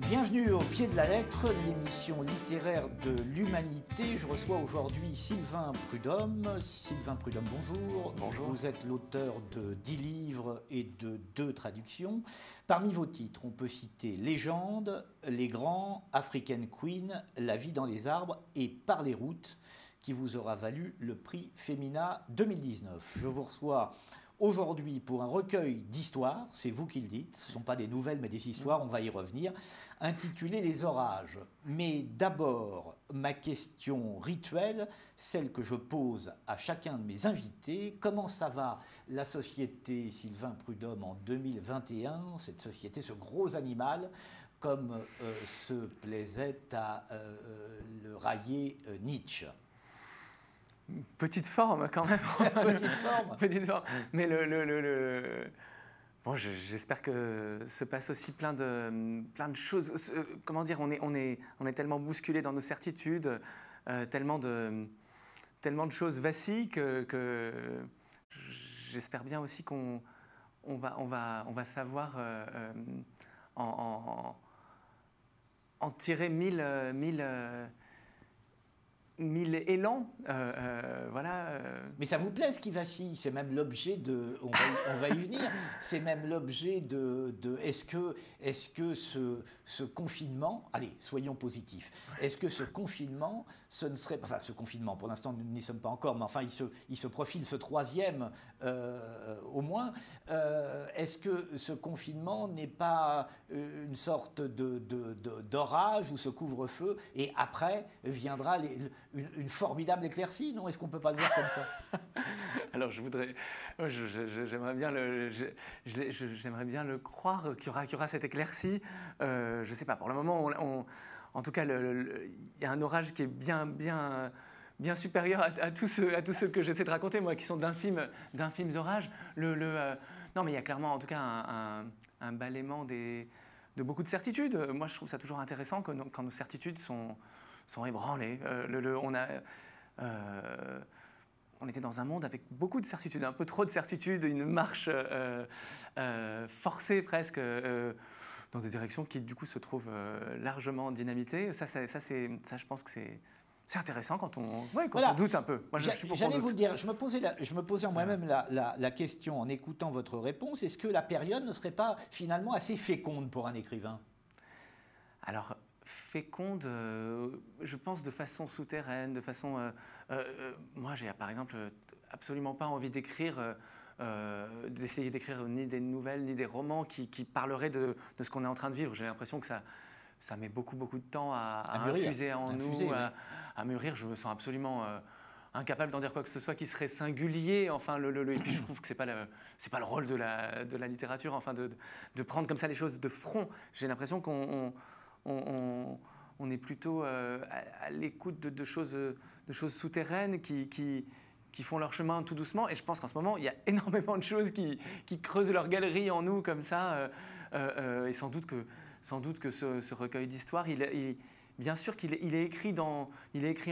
Bienvenue au Pied de la Lettre, l'émission littéraire de l'Humanité. Je reçois aujourd'hui Sylvain Prudhomme. Sylvain Prudhomme, bonjour. Bonjour. Vous êtes l'auteur de 10 livres et de 2 traductions. Parmi vos titres, on peut citer Légende, Les Grands, African Queen, La vie dans les arbres et Par les routes, qui vous aura valu le prix Femina 2019. Je vous reçois aujourd'hui pour un recueil d'histoires, c'est vous qui le dites, ce ne sont pas des nouvelles mais des histoires, on va y revenir, intitulé Les Orages. Mais d'abord, ma question rituelle, celle que je pose à chacun de mes invités. Comment ça va la société Sylvain Prudhomme en 2021, cette société, ce gros animal, comme se plaisait à le railler Nietzsche? Petite forme quand même. Petite forme. Petite forme. Mais bon, j'espère que se passe aussi plein de choses. Comment dire, on est tellement bousculé dans nos certitudes, tellement de choses vacillent que j'espère bien aussi qu'on va savoir en tirer mille élans, voilà. Mais ça vous plaît ce qui vacille? C'est même l'objet de... On va y venir. C'est même l'objet de est-ce que ce confinement... Allez, soyons positifs. Est-ce que ce confinement, ce ne serait... Enfin, ce confinement, pour l'instant, nous n'y sommes pas encore, mais enfin, il se profile ce troisième, au moins. Est-ce que ce confinement n'est pas une sorte d'orage ou ce couvre-feu, et après viendra une formidable éclaircie, non? Est-ce qu'on ne peut pas le voir comme ça? Alors, j'aimerais bien le croire qu'il y aura cette éclaircie. Je ne sais pas, pour le moment, en tout cas, il y a un orage qui est bien supérieur à tous ceux que j'essaie de raconter, moi, qui sont d'infimes orages. Non, mais il y a clairement, en tout cas, un balaiement de beaucoup de certitudes. Moi, je trouve ça toujours intéressant quand nos certitudes sont ébranlés. On était dans un monde avec beaucoup de certitudes, un peu trop de certitudes, une marche forcée presque dans des directions qui du coup se trouvent largement dynamitées. Ça, je pense que c'est intéressant quand on doute un peu. Moi, j'allais vous le dire, je me posais en moi-même la question en écoutant votre réponse. Est-ce que la période ne serait pas finalement assez féconde pour un écrivain? Alors, féconde, je pense de façon souterraine, de façon... moi, j'ai par exemple absolument pas envie d'essayer d'écrire ni des nouvelles, ni des romans qui parleraient de ce qu'on est en train de vivre. J'ai l'impression que ça met beaucoup de temps à infuser en nous, à mûrir. Je me sens absolument incapable d'en dire quoi que ce soit qui serait singulier. Enfin, et puis je trouve que c'est pas le rôle de la littérature, enfin, de prendre comme ça les choses de front. J'ai l'impression qu'on est plutôt à l'écoute de choses souterraines qui font leur chemin tout doucement. Et je pense qu'en ce moment, il y a énormément de choses qui creusent leur galerie en nous comme ça. Et sans doute que ce recueil d'histoires, bien sûr qu'il est écrit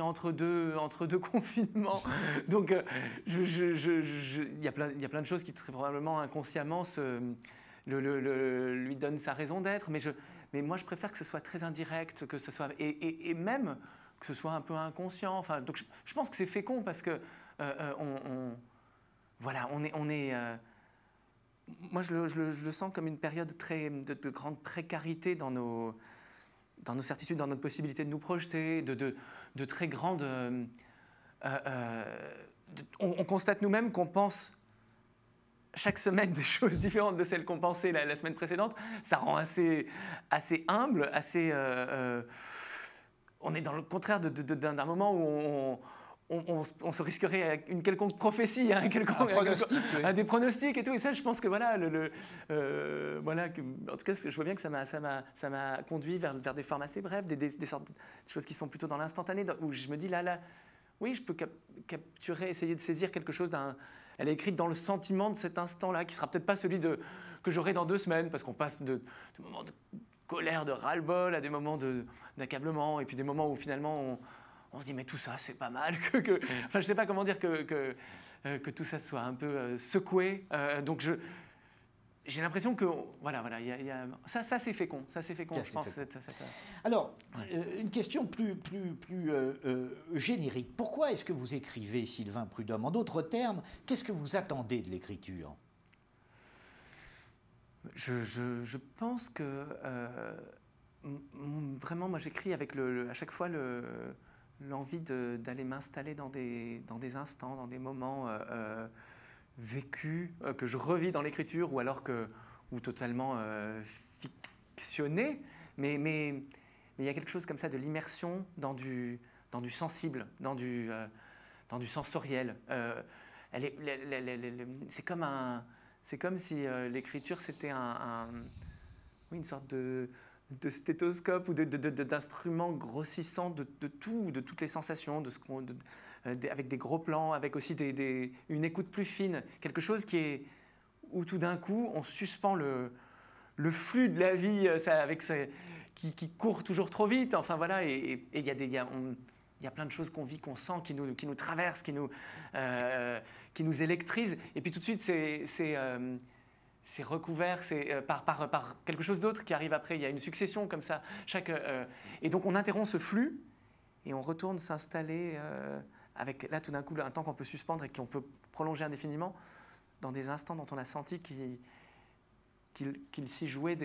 entre deux confinements. Donc, il y a plein de choses qui très probablement inconsciemment lui donnent sa raison d'être. Mais moi, je préfère que ce soit très indirect, que ce soit et même que ce soit un peu inconscient. Enfin, donc je pense que c'est fécond parce que moi, je le sens comme une période de grande précarité dans nos certitudes, dans notre possibilité de nous projeter, de très grandes... on constate nous-mêmes qu'on pense chaque semaine des choses différentes de celles qu'on pensait la semaine précédente. Ça rend assez humble, assez... on est dans le contraire d'un moment où on se risquerait à une quelconque prophétie, à des pronostics et tout. Et ça, je pense que voilà, en tout cas, je vois bien que ça m'a conduit vers des formes assez brèves, des sortes de choses qui sont plutôt dans l'instantané, où je me dis là, oui, je peux capturer, essayer de saisir quelque chose Elle est écrite dans le sentiment de cet instant-là, qui sera peut-être pas celui que j'aurai dans 2 semaines, parce qu'on passe de moments de colère, de ras-le-bol, à des moments d'accablement, et puis des moments où finalement on se dit mais tout ça c'est pas mal, enfin je sais pas comment dire que tout ça soit un peu secoué. Donc j'ai l'impression que ça c'est fécond, je pense. Alors, une question plus générique. Pourquoi est-ce que vous écrivez, Sylvain Prudhomme? En d'autres termes, qu'est-ce que vous attendez de l'écriture? Je pense que vraiment, moi j'écris avec à chaque fois l'envie d'aller m'installer dans des instants, dans des moments vécus, que je revis dans l'écriture ou totalement fictionné, mais il y a quelque chose comme ça de l'immersion dans du sensible, dans du sensoriel. C'est comme si l'écriture c'était une sorte de stéthoscope ou d'instrument grossissant de tout, de toutes les sensations, avec des gros plans, avec aussi une écoute plus fine, quelque chose où tout d'un coup on suspend le flux de la vie qui court toujours trop vite. Enfin voilà, et il y a plein de choses qu'on vit, qu'on sent, qui nous traversent, qui nous électrisent, et puis tout de suite c'est recouvert par quelque chose d'autre qui arrive après. Il y a une succession comme ça. Et donc on interrompt ce flux et on retourne s'installer avec là tout d'un coup un temps qu'on peut suspendre et qu'on peut prolonger indéfiniment dans des instants dont on a senti qu'il s'y jouait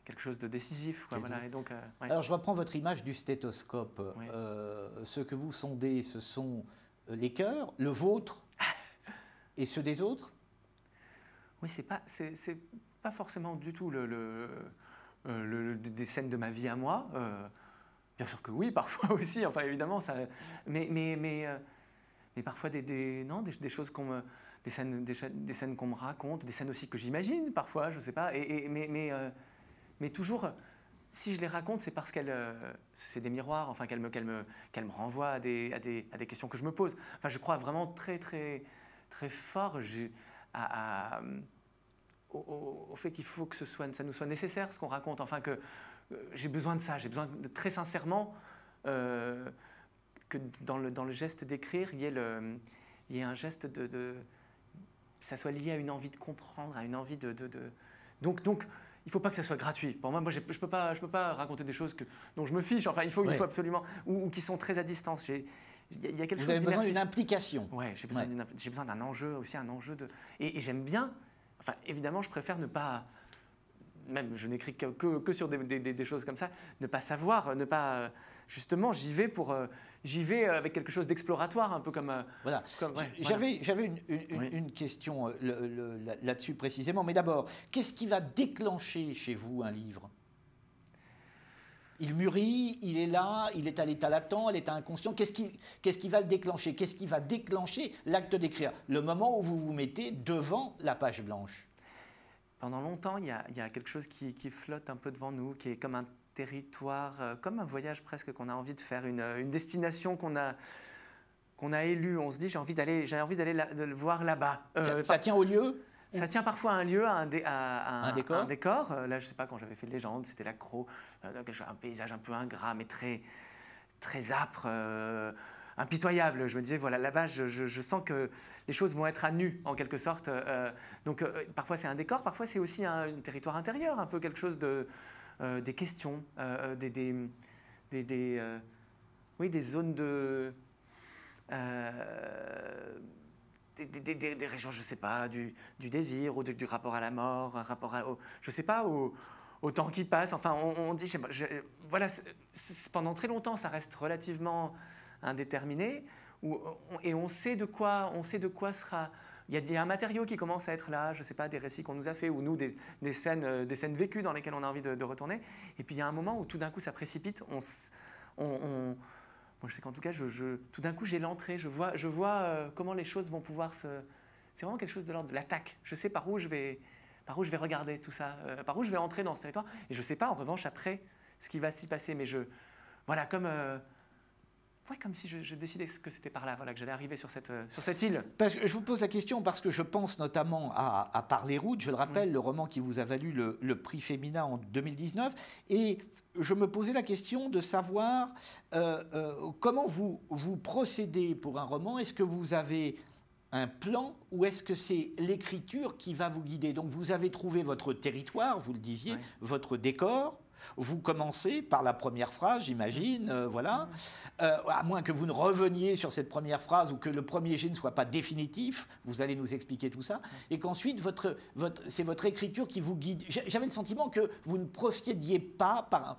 quelque chose de décisif. Voilà. Et donc, ouais. Alors je reprends votre image du stéthoscope. Oui. Ce que vous sondez, ce sont les cœurs, le vôtre et ceux des autres? Oui, c'est pas forcément du tout des scènes de ma vie à moi. Bien sûr que oui, parfois aussi. Enfin, évidemment, ça. Mais parfois des choses des scènes qu'on me raconte, des scènes aussi que j'imagine parfois, je sais pas. Mais toujours, si je les raconte, c'est parce c'est des miroirs. Enfin, qu'elles me renvoient à des questions que je me pose. Enfin, je crois vraiment très très très fort au fait qu'il faut que ça nous soit nécessaire ce qu'on raconte, enfin que j'ai besoin de ça, j'ai besoin très sincèrement que dans le geste d'écrire, il y ait un geste ça soit lié à une envie de comprendre, à une envie donc il ne faut pas que ça soit gratuit. Pour moi je peux pas raconter des choses dont je me fiche. Enfin, il faut absolument, ou qui sont très à distance. Il y a quelque chose. Vous avez besoin d'une implication. Oui, j'ai besoin d'un enjeu aussi, et j'aime bien. Enfin, évidemment, je préfère ne pas. Même, je n'écris que sur des choses comme ça. Ne pas savoir, justement, j'y vais avec quelque chose d'exploratoire, un peu comme. Voilà. J'avais une question là-dessus précisément. Mais d'abord, qu'est-ce qui va déclencher chez vous un livre? Il mûrit, il est là, il est à l'état latent, à l'état inconscient. Qu'est-ce qui va le déclencher? Qu'est-ce qui va déclencher l'acte d'écrire? Le moment où vous vous mettez devant la page blanche. Pendant longtemps, il y a quelque chose qui flotte un peu devant nous, qui est comme un territoire, comme un voyage presque qu'on a envie de faire, une destination qu'on a élue. On se dit, j'ai envie d'aller le voir là-bas. Ça tient au lieu? Ça tient parfois à un lieu, à un décor. Là, je ne sais pas, quand j'avais fait Légende, c'était l'Accro, un paysage un peu ingrat, mais très, très âpre, impitoyable. Je me disais, voilà, là-bas, je sens que les choses vont être à nu, en quelque sorte. Donc, parfois, c'est un décor, parfois, c'est aussi un territoire intérieur, un peu quelque chose des questions, des zones de... Des régions, je ne sais pas, du désir ou du rapport à la mort, un rapport je ne sais pas, au temps qui passe. Enfin, on dit, voilà, pendant très longtemps, ça reste relativement indéterminé, et on sait de quoi sera. Il y a un matériau qui commence à être là, je ne sais pas, des récits qu'on nous a fait, ou nous, des scènes vécues dans lesquelles on a envie de retourner. Et puis il y a un moment où tout d'un coup, ça précipite. Moi, je sais qu'en tout cas, tout d'un coup, j'ai l'entrée, je vois comment les choses vont pouvoir se... C'est vraiment quelque chose de l'ordre de l'attaque. Je sais par où je vais regarder tout ça, par où je vais entrer dans ce territoire. Et je ne sais pas, en revanche, après, ce qui va s'y passer. Mais voilà, comme si je décidais que c'était par là, voilà, que j'allais arriver sur cette île. Parce que je vous pose la question parce que je pense notamment à Par les routes, je le rappelle, le roman qui vous a valu le prix Femina en 2019. Et je me posais la question de savoir comment vous procédez pour un roman. Est-ce que vous avez un plan ou est-ce que c'est l'écriture qui va vous guider? Donc vous avez trouvé votre territoire, vous le disiez, votre décor. Vous commencez par la première phrase, j'imagine, voilà. À moins que vous ne reveniez sur cette première phrase ou que le premier jet ne soit pas définitif, vous allez nous expliquer tout ça. Et qu'ensuite, c'est votre écriture qui vous guide. J'avais le sentiment que vous ne procédiez pas par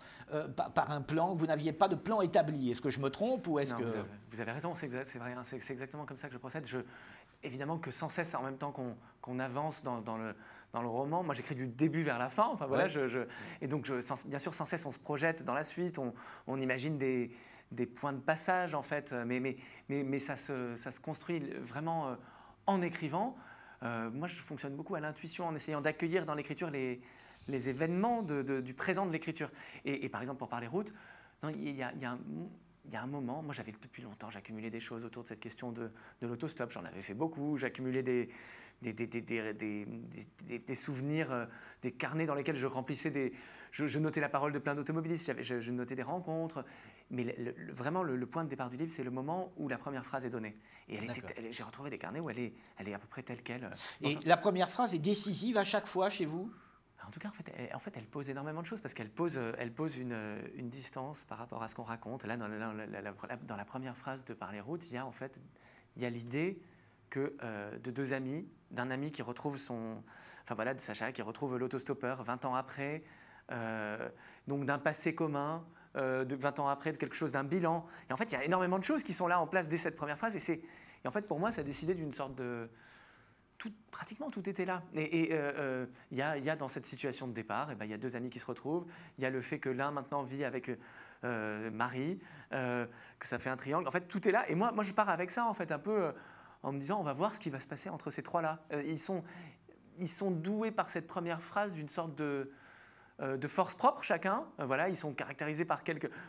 un plan, que vous n'aviez pas de plan établi. Est-ce que je me trompe ou est-ce que... Vous avez raison, c'est vrai, hein, c'est exactement comme ça que je procède. Évidemment que sans cesse, en même temps qu'on avance dans le roman, moi j'écris du début vers la fin, enfin voilà, et donc bien sûr sans cesse on se projette dans la suite, on imagine des points de passage en fait, mais ça se construit vraiment en écrivant. Moi je fonctionne beaucoup à l'intuition en essayant d'accueillir dans l'écriture les événements du présent de l'écriture. Et par exemple pour parler route, il y a un moment, moi j'avais depuis longtemps, j'accumulais des choses autour de cette question de l'autostop, j'en avais fait beaucoup, j'accumulais des souvenirs, des carnets dans lesquels je remplissais je notais la parole de plein d'automobilistes, je notais des rencontres, mais vraiment le point de départ du livre, c'est le moment où la première phrase est donnée. Et j'ai retrouvé des carnets où elle est à peu près telle qu'elle. Et la première phrase est décisive à chaque fois chez vous? En tout cas, elle pose énormément de choses parce qu'elle pose une distance par rapport à ce qu'on raconte. Là, dans la première phrase de Parler route, il y a l'idée de deux amis, d'un ami qui retrouve de Sacha, qui retrouve l'autostoppeur 20 ans après, donc d'un passé commun, de 20 ans après, de quelque chose, d'un bilan. Et en fait, il y a énormément de choses qui sont là en place dès cette première phrase. Et en fait, pour moi, ça a décidé d'une sorte de... pratiquement tout était là. Et il y a dans cette situation de départ, il y a deux amis qui se retrouvent. Il y a le fait que l'un maintenant vit avec Marie, que ça fait un triangle. En fait, tout est là. Et moi je pars avec ça, en fait, un peu en me disant, on va voir ce qui va se passer entre ces trois-là. Ils sont doués par cette première phrase d'une sorte de force propre chacun. Voilà, ils sont caractérisés par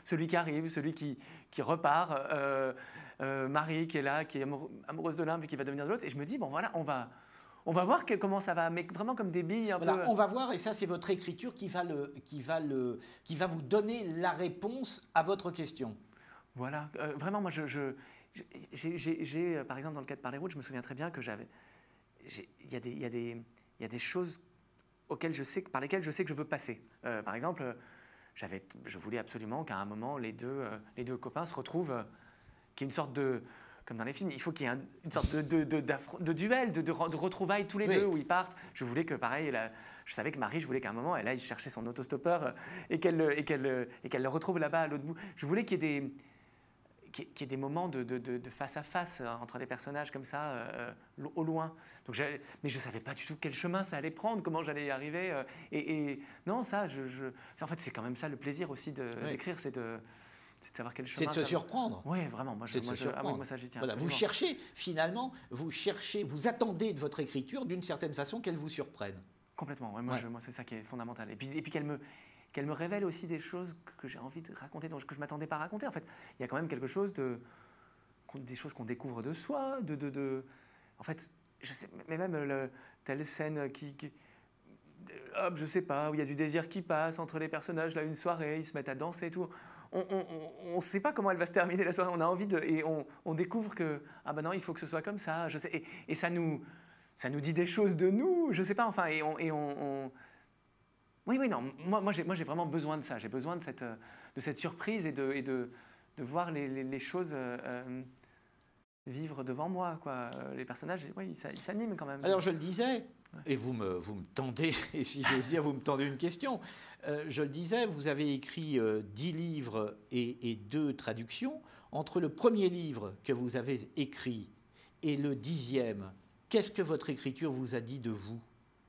celui qui arrive, celui qui repart, Marie qui est là, qui est amoureuse de l'un puis qui va devenir de l'autre. Et je me dis, bon voilà, on va voir comment ça va, mais vraiment comme des billes. On va voir, et ça c'est votre écriture qui va vous donner la réponse à votre question. Voilà, vraiment moi j'ai par exemple dans le cas de Parler route, je me souviens très bien que il y a des choses par lesquelles je sais que je veux passer. Par exemple, je voulais absolument qu'à un moment les deux copains se retrouvent, qu'il y ait une sorte de... Comme dans les films, il faut qu'il y ait une sorte de duel, de retrouvailles tous les deux où ils partent. Je voulais que, pareil, je savais que Marie, je voulais qu'à un moment, elle aille chercher son autostoppeur et qu'elle le retrouve là-bas à l'autre bout. Je voulais qu'il y ait des moments de face à face entre les personnages comme ça, au loin. Donc mais je ne savais pas du tout quel chemin ça allait prendre, comment j'allais y arriver. Non, ça, en fait, c'est quand même ça le plaisir aussi d'écrire, c'est de savoir quel chemin. C'est de se surprendre. Oui, vraiment. Moi, ça, j'y tiens. Voilà, vous cherchez, finalement, vous attendez de votre écriture, d'une certaine façon, qu'elle vous surprenne. Complètement. Ouais, moi, c'est ça qui est fondamental. Et puis qu'elle me révèle aussi des choses que j'ai envie de raconter, que je ne m'attendais pas à raconter. En fait, il y a quand même quelque chose des choses qu'on découvre de soi, en fait, je sais, mais même telle scène hop, je sais pas, où il y a du désir qui passe entre les personnages, là, une soirée, ils se mettent à danser et tout. On ne sait pas comment elle va se terminer la soirée, on a envie et on découvre que, ah ben non, il faut que ce soit comme ça, je sais, et ça nous dit des choses de nous, je sais pas, enfin, oui, non, moi j'ai vraiment besoin de ça, j'ai besoin de cette surprise et de voir les choses vivre devant moi, quoi. Les personnages, oui, ils s'animent quand même. Alors je le disais, et vous me tendez, et si j'ose dire, vous me tendez une question. Je le disais, vous avez écrit 10 livres et 2 traductions. Entre le premier livre que vous avez écrit et le 10e, qu'est-ce que votre écriture vous a dit de vous?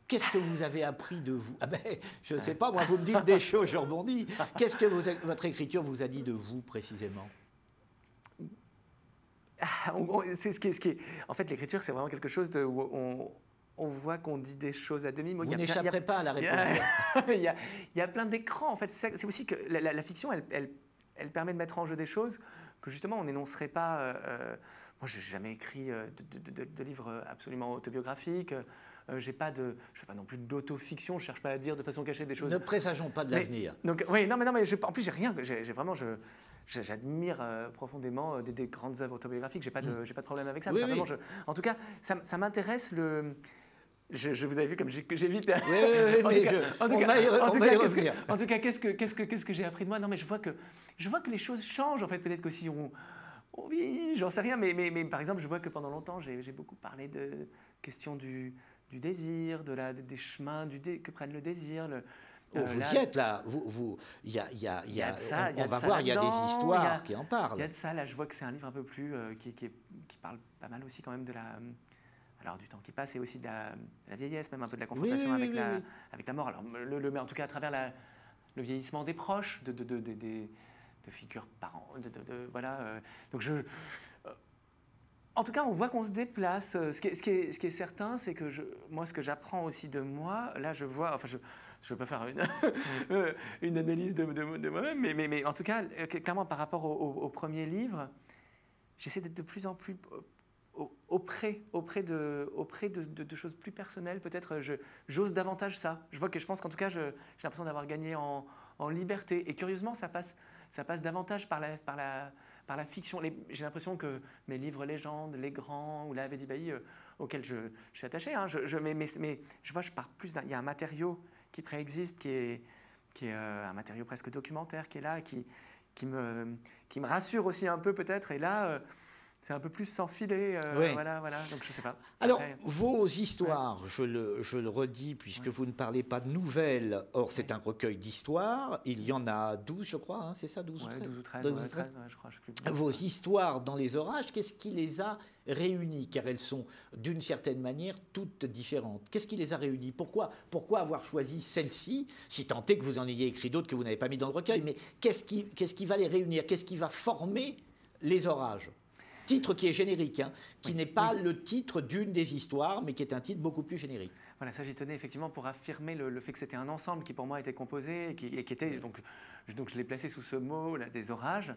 Qu'est-ce que vous avez appris de vous? Ah ben, je ne sais pas, moi, vous me dites des choses, je rebondis. Qu'est-ce que votre écriture vous a dit de vous, précisément? C'est ce qui est... En fait, l'écriture, c'est vraiment quelque chose où on voit qu'on dit des choses à demi-mot. Vous n'échapperez pas à la réponse. Il y a plein d'écrans, en fait. C'est aussi que la fiction, elle permet de mettre en jeu des choses que, justement, on n'énoncerait pas... Moi, je n'ai jamais écrit de livre absolument autobiographique. Je ne fais pas non plus d'autofiction. Je ne cherche pas à dire de façon cachée des choses. Ne présageons pas de l'avenir. Donc, oui, non, mais en plus, j'ai rien. j'admire profondément des grandes œuvres autobiographiques. J'ai pas de problème avec ça. Oui, mais oui. En tout cas, ça m'intéresse Je vous avais vu comme j'évite. On va y revenir. En tout cas, qu'est-ce que j'ai appris de moi? Non, mais je vois que les choses changent. En fait, peut-être qu'aussi on vieillit, j'en sais rien. Mais par exemple, je vois que pendant longtemps, j'ai beaucoup parlé de questions du désir, des chemins que prenne le désir. Vous y êtes là. Il y a de ça. On va voir, il y a des histoires qui en parlent. Il y a de ça. Là, je vois que c'est un livre un peu plus qui parle pas mal aussi quand même alors du temps qui passe et aussi de la vieillesse, même un peu de la confrontation avec la mort. Alors, mais en tout cas à travers le vieillissement des proches, de figures parents, voilà. Donc en tout cas, on voit qu'on se déplace. Ce qui est certain, c'est que moi, ce que j'apprends aussi de moi, là, je vois. Enfin, je ne veux pas faire une analyse de moi-même, mais en tout cas, clairement, par rapport au premier livre, j'essaie d'être de plus en plus auprès de choses plus personnelles, peut-être. J'ose davantage ça. Je pense qu'en tout cas, j'ai l'impression d'avoir gagné en liberté. Et curieusement, ça passe davantage par la fiction. J'ai l'impression que mes livres légendes, Les Grands ou La Ave d'Ibaï, auxquels je suis attaché, hein, mais je vois, je pars plus il y a un matériau qui préexiste, qui est un matériau presque documentaire, qui est là, qui me rassure aussi un peu peut-être. Et là, c'est un peu plus sans filet, voilà, donc je ne sais pas. Alors, vos histoires, je le redis, puisque vous ne parlez pas de nouvelles, or c'est un recueil d'histoires, il y en a 12, je crois, hein, c'est ça, 12 ou 13 12 ou 13, 13 je crois. Je sais plus. Vos histoires dans les orages, qu'est-ce qui les a réunies? Car elles sont, d'une certaine manière, toutes différentes. Qu'est-ce qui les a réunies? Pourquoi avoir choisi celle-ci, si tant est que vous en ayez écrit d'autres que vous n'avez pas mis dans le recueil, mais qu'est-ce qui va les réunir? Qu'est-ce qui va former les orages? Titre qui est générique, hein, qui n'est pas le titre d'une des histoires, mais qui est un titre beaucoup plus générique. Voilà, ça j'y tenais effectivement pour affirmer le fait que c'était un ensemble qui pour moi était composé et qui était, donc je l'ai placé sous ce mot là, des orages.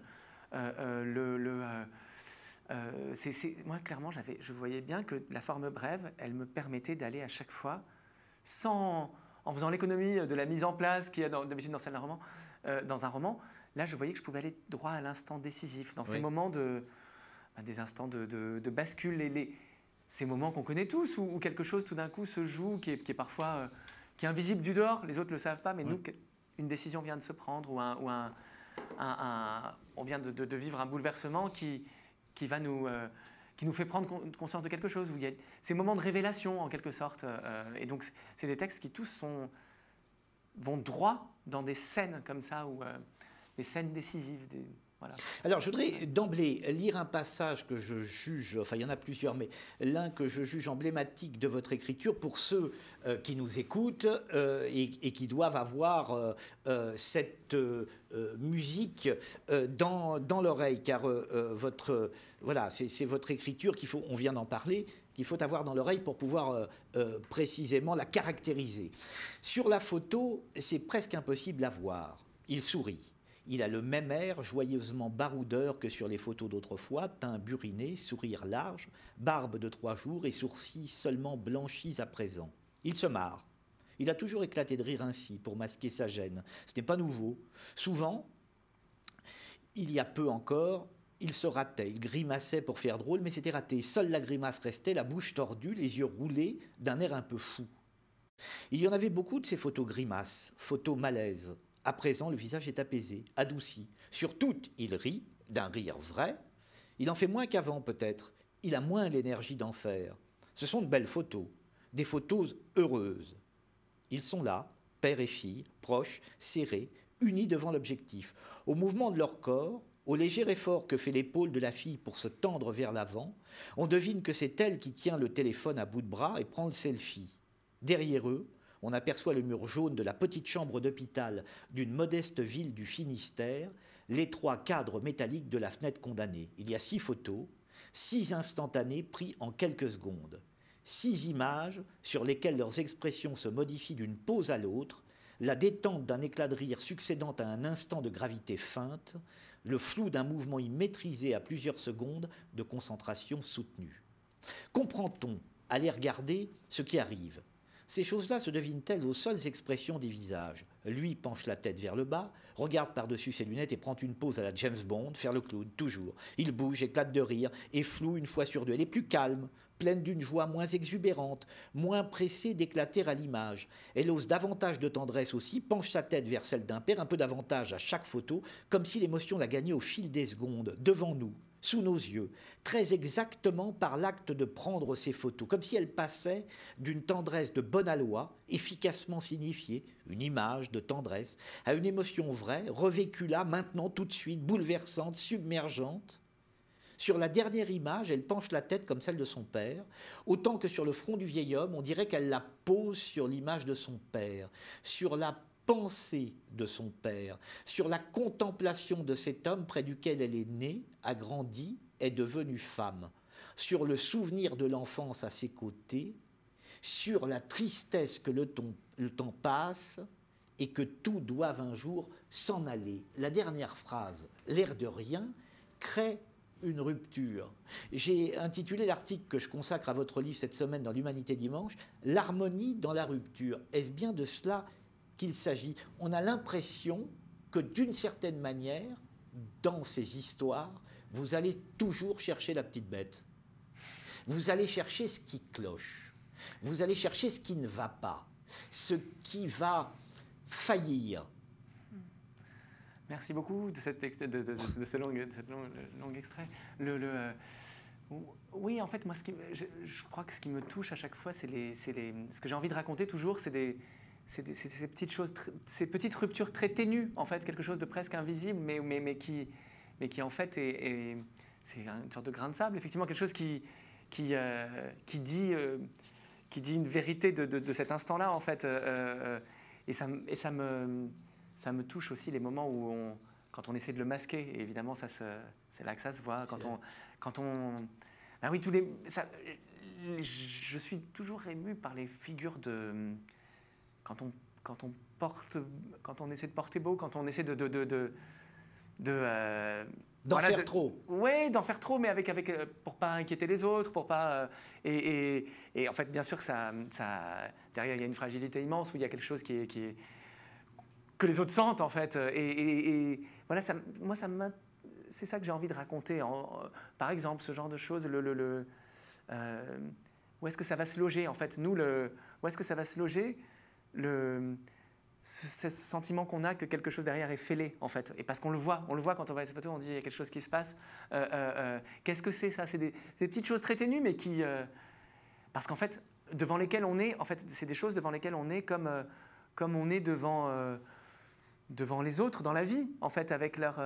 Moi clairement je voyais bien que la forme brève, elle me permettait d'aller à chaque fois en faisant l'économie de la mise en place qu'il y a d'habitude dans un roman. Là je voyais que je pouvais aller droit à l'instant décisif, dans ces moments des instants de bascule, ces moments qu'on connaît tous, où quelque chose tout d'un coup se joue, qui est parfois qui est invisible du dehors, les autres ne le savent pas, mais nous, une décision vient de se prendre, ou on vient de vivre un bouleversement qui nous fait prendre conscience de quelque chose, où il y a ces moments de révélation en quelque sorte. Et donc c'est des textes qui tous vont droit dans des scènes comme ça, des scènes décisives, voilà. Alors, je voudrais d'emblée lire un passage que je juge, enfin il y en a plusieurs, mais l'un que je juge emblématique de votre écriture pour ceux qui nous écoutent et qui doivent avoir cette musique dans l'oreille, car c'est votre écriture on vient d'en parler, qu'il faut avoir dans l'oreille pour pouvoir précisément la caractériser. Sur la photo, c'est presque impossible à voir. Il sourit. Il a le même air joyeusement baroudeur que sur les photos d'autrefois, teint buriné, sourire large, barbe de 3 jours et sourcils seulement blanchis à présent. Il se marre. Il a toujours éclaté de rire ainsi pour masquer sa gêne. Ce n'est pas nouveau. Souvent, il y a peu encore, il se ratait, il grimaçait pour faire drôle, mais c'était raté. Seule la grimace restait, la bouche tordue, les yeux roulés, d'un air un peu fou. Il y en avait beaucoup de ces photos grimaces, photos malaises. À présent, le visage est apaisé, adouci. Sur toutes, il rit, d'un rire vrai. Il en fait moins qu'avant, peut-être. Il a moins l'énergie d'en faire. Ce sont de belles photos, des photos heureuses. Ils sont là, père et fille, proches, serrés, unis devant l'objectif. Au mouvement de leur corps, au léger effort que fait l'épaule de la fille pour se tendre vers l'avant, on devine que c'est elle qui tient le téléphone à bout de bras et prend le selfie. Derrière eux, on aperçoit le mur jaune de la petite chambre d'hôpital d'une modeste ville du Finistère, l'étroit cadre métallique de la fenêtre condamnée. Il y a 6 photos, 6 instantanés pris en quelques secondes. 6 images sur lesquelles leurs expressions se modifient d'une pose à l'autre, la détente d'un éclat de rire succédant à un instant de gravité feinte, le flou d'un mouvement immaîtrisé à plusieurs secondes de concentration soutenue. Comprend-on, à les regarder, ce qui arrive ? Ces choses-là se devinent-elles aux seules expressions des visages? Lui penche la tête vers le bas, regarde par-dessus ses lunettes et prend une pose à la James Bond, faire le clown, toujours. Il bouge, éclate de rire, et floue une fois sur deux. Elle est plus calme, pleine d'une joie moins exubérante, moins pressée d'éclater à l'image. Elle ose davantage de tendresse aussi, penche sa tête vers celle d'un père, un peu davantage à chaque photo, comme si l'émotion la gagnait au fil des secondes, devant nous, sous nos yeux, très exactement par l'acte de prendre ces photos, comme si elle passait d'une tendresse de bon aloi, efficacement signifiée, une image de tendresse, à une émotion vraie, revécue là, maintenant, tout de suite, bouleversante, submergente. Sur la dernière image, elle penche la tête comme celle de son père, autant que sur le front du vieil homme, on dirait qu'elle la pose sur l'image de son père, sur la pensée de son père, sur la contemplation de cet homme près duquel elle est née, a grandi, est devenue femme, sur le souvenir de l'enfance à ses côtés, sur la tristesse que le temps passe et que tout doive un jour s'en aller. La dernière phrase, l'air de rien, crée une rupture. J'ai intitulé l'article que je consacre à votre livre cette semaine dans l'Humanité Dimanche, « L'harmonie dans la rupture ». Est-ce bien de cela qu'il s'agit? On a l'impression que d'une certaine manière, dans ces histoires, vous allez toujours chercher la petite bête. Vous allez chercher ce qui cloche. Vous allez chercher ce qui ne va pas, ce qui va faillir. Merci beaucoup de ce long extrait. Oui, en fait, moi, je crois que ce qui me touche à chaque fois, ce que j'ai envie de raconter toujours, c'est ces petites choses, ces petites ruptures très ténues, en fait, quelque chose de presque invisible, mais qui en fait, c'est une sorte de grain de sable, effectivement, quelque chose qui dit une vérité de cet instant-là, en fait. Et ça me touche aussi les moments où quand on essaie de le masquer. Et évidemment, c'est là que ça se voit. Ah oui, je suis toujours ému par les figures de... Quand on essaie de porter beau, quand on essaie d'en faire trop. Oui, d'en faire trop, mais pour pas inquiéter les autres, pour pas... Et en fait, bien sûr, derrière, il y a une fragilité immense, où il y a quelque chose que les autres sentent, en fait. Et voilà, c'est ça que j'ai envie de raconter. Par exemple, ce genre de choses, où est-ce que ça va se loger, en fait? Où est-ce que ça va se loger ce sentiment qu'on a que quelque chose derrière est fêlé, en fait. Et parce qu'on le voit quand on voit ces photos, on dit il y a quelque chose qui se passe. Qu'est-ce que c'est, ça? C'est des petites choses très ténues, mais qui... parce qu'en fait, devant lesquelles on est, en fait, c'est des choses devant lesquelles on est comme on est devant les autres dans la vie, en fait, avec leur...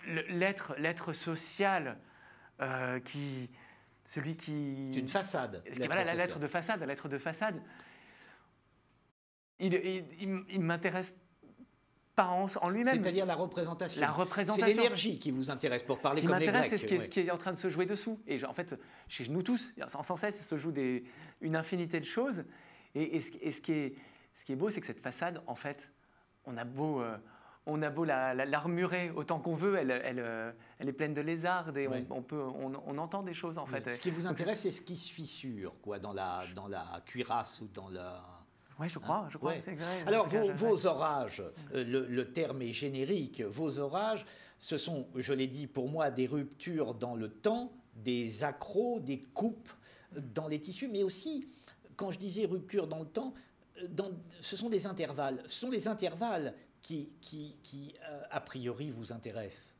l'être social celui qui... C'est une façade. Voilà, la lettre de façade. Il m'intéresse pas en lui-même. C'est-à-dire la représentation. C'est l'énergie qui vous intéresse, pour parler comme les Grecs. Ce qui m'intéresse, c'est ce qui est en train de se jouer dessous. Et en fait, chez nous tous, sans cesse, se joue une infinité de choses. Et ce qui est beau, c'est que cette façade, en fait, on a beau l'armurer autant qu'on veut, elle est pleine de lézardes et oui. on entend des choses, en fait. Oui. Ce qui vous intéresse, c'est ce qui se fissure, quoi, dans la cuirasse ou dans la... Oui, je crois. Ouais. Alors, vos orages, le terme est générique, vos orages, ce sont, je l'ai dit, pour moi, des ruptures dans le temps, des accros, des coupes dans les tissus, mais aussi, quand je disais rupture dans le temps, ce sont des intervalles. Ce sont les intervalles qui a priori, vous intéressent.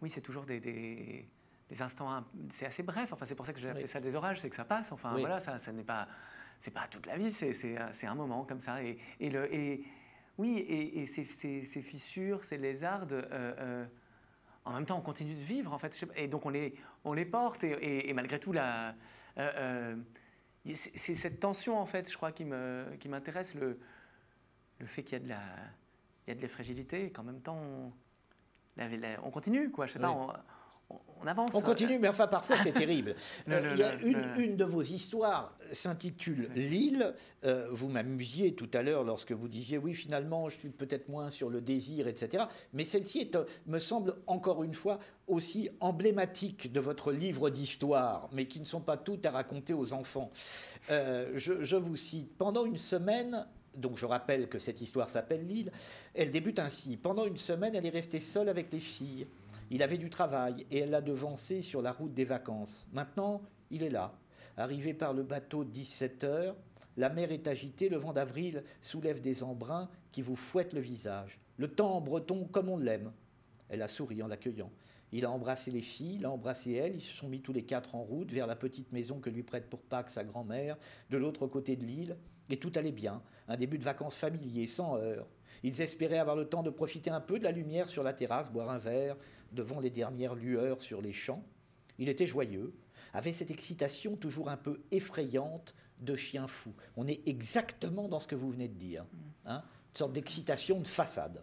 Oui, c'est toujours des instants, c'est assez bref, enfin, c'est pour ça que j'ai appelé ça des orages, c'est que ça passe, enfin, voilà, ça n'est pas... C'est pas toute la vie, c'est un moment comme ça. Et ces fissures, ces lézardes, en même temps, on continue de vivre, en fait. Et donc, on les porte. Et malgré tout, c'est cette tension, en fait, je crois, qui m'intéresse. Le fait qu'il y a de la fragilité et qu'en même temps, on continue, quoi. Je sais pas, on avance. On continue, mais enfin parfois c'est terrible. Il y a une de vos histoires s'intitule L'île. Vous m'amusiez tout à l'heure lorsque vous disiez oui, finalement, je suis peut-être moins sur le désir, etc. Mais celle-ci me semble encore une fois aussi emblématique de votre livre d'histoire, mais qui ne sont pas toutes à raconter aux enfants. Je vous cite. Pendant une semaine. Donc je rappelle que cette histoire s'appelle L'île. Elle débute ainsi. Pendant une semaine, elle est restée seule avec les filles. Il avait du travail et elle l'a devancé sur la route des vacances. Maintenant, il est là. Arrivé par le bateau de 17 heures, la mer est agitée, le vent d'avril soulève des embruns qui vous fouettent le visage. Le temps en breton comme on l'aime. Elle a souri en l'accueillant. Il a embrassé les filles, il a embrassé elle, ils se sont mis tous les quatre en route vers la petite maison que lui prête pour Pâques sa grand-mère, de l'autre côté de l'île, et tout allait bien. Un début de vacances familier, sans heurts. Ils espéraient avoir le temps de profiter un peu de la lumière sur la terrasse, boire un verre devant les dernières lueurs sur les champs. Il était joyeux, avait cette excitation toujours un peu effrayante de chien fou. On est exactement dans ce que vous venez de dire, hein, une sorte d'excitation de façade.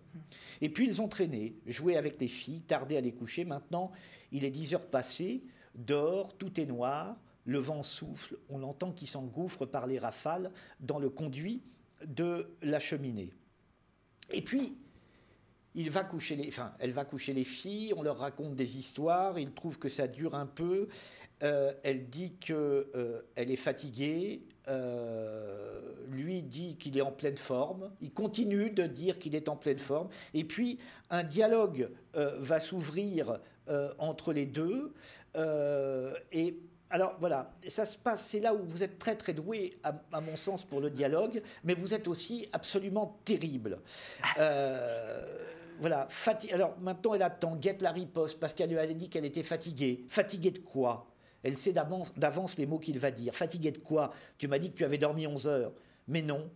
Et puis ils ont traîné, joué avec les filles, tardé à les coucher. Maintenant, il est 10 heures passées, dehors, tout est noir, le vent souffle, on entend qu'il s'engouffre par les rafales dans le conduit de la cheminée. Et puis, elle va coucher les filles, on leur raconte des histoires, ils trouvent que ça dure un peu, elle dit qu'elle est fatiguée, lui dit qu'il est en pleine forme, il continue de dire qu'il est en pleine forme, et puis un dialogue va s'ouvrir entre les deux, et alors voilà, ça se passe, c'est là où vous êtes très très doué, à mon sens, pour le dialogue, mais vous êtes aussi absolument terrible. Voilà, alors maintenant elle attend, guette la riposte, parce qu'elle a dit qu'elle était fatiguée. Fatiguée de quoi? Elle sait d'avance les mots qu'il va dire. Fatiguée de quoi? Tu m'as dit que tu avais dormi 11 heures. Mais non,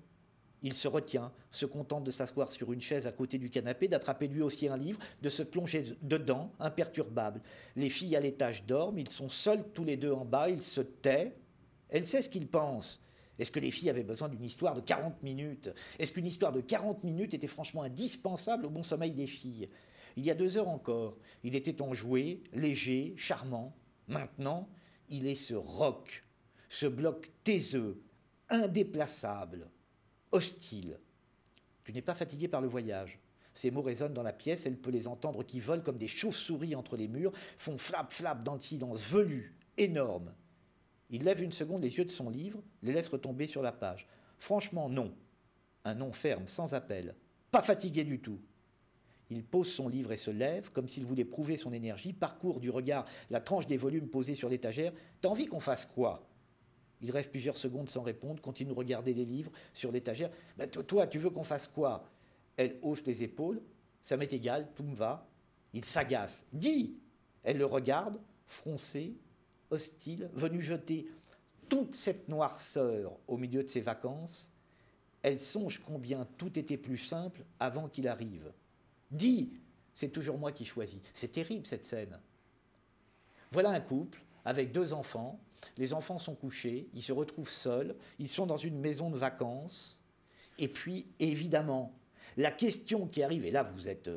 il se retient, se contente de s'asseoir sur une chaise à côté du canapé, d'attraper lui aussi un livre, de se plonger dedans, imperturbable. Les filles à l'étage dorment, ils sont seuls tous les deux en bas, il se tait. Elle sait ce qu'il pense. Est-ce que les filles avaient besoin d'une histoire de 40 minutes? Est-ce qu'une histoire de 40 minutes était franchement indispensable au bon sommeil des filles? Il y a 2 heures encore, il était enjoué, léger, charmant. Maintenant, il est ce roc, ce bloc taiseux, indéplaçable, hostile. Tu n'es pas fatigué par le voyage. Ces mots résonnent dans la pièce, elle peut les entendre qui volent comme des chauves-souris entre les murs, font flap-flap dans le silence velu, énorme. Il lève une seconde les yeux de son livre, les laisse retomber sur la page. Franchement, non. Un non ferme, sans appel. Pas fatigué du tout. Il pose son livre et se lève, comme s'il voulait prouver son énergie, parcourt du regard la tranche des volumes posés sur l'étagère. T'as envie qu'on fasse quoi? Il reste plusieurs secondes sans répondre, continue de regarder les livres sur l'étagère. Ben, toi, tu veux qu'on fasse quoi? Elle hausse les épaules. Ça m'est égal, tout me va. Il s'agace. Dis! Elle le regarde, froncée, hostile, venu jeter toute cette noirceur au milieu de ses vacances. Elle songe combien tout était plus simple avant qu'il arrive. Dis, c'est toujours moi qui choisis. C'est terrible cette scène. Voilà un couple avec 2 enfants. Les enfants sont couchés, ils se retrouvent seuls, ils sont dans une maison de vacances. Et puis, évidemment, la question qui arrive, et là vous êtes...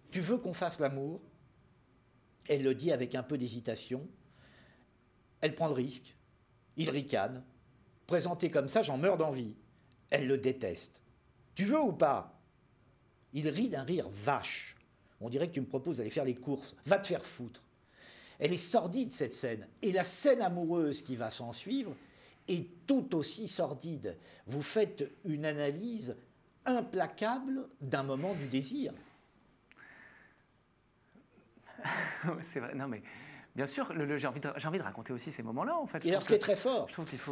tu veux qu'on fasse l'amour? Elle le dit avec un peu d'hésitation. Elle prend le risque. Il ricane. Présenté comme ça, j'en meurs d'envie. Elle le déteste. Tu veux ou pas? Il rit d'un rire vache. On dirait que tu me proposes d'aller faire les courses. Va te faire foutre. Elle est sordide, cette scène. Et la scène amoureuse qui va s'en suivre est tout aussi sordide. Vous faites une analyse implacable d'un moment du désir. C'est vrai, non mais... Bien sûr, j'ai envie de raconter aussi ces moments-là, en fait. Et alors, ce qui est très fort,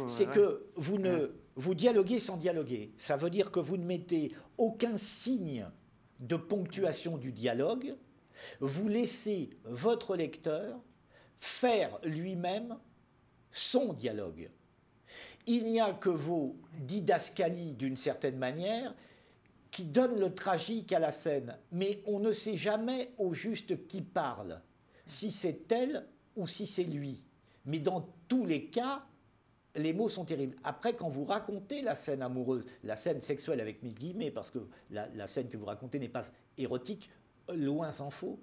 c'est que vous dialoguez sans dialoguer. Ça veut dire que vous ne mettez aucun signe de ponctuation du dialogue. Vous laissez votre lecteur faire lui-même son dialogue. Il n'y a que vos didascalies, d'une certaine manière, qui donnent le tragique à la scène. Mais on ne sait jamais au juste qui parle. Si c'est elle ou si c'est lui. Mais dans tous les cas, les mots sont terribles. Après, quand vous racontez la scène amoureuse, la scène sexuelle avec mille guillemets, parce que la scène que vous racontez n'est pas érotique, loin s'en faut.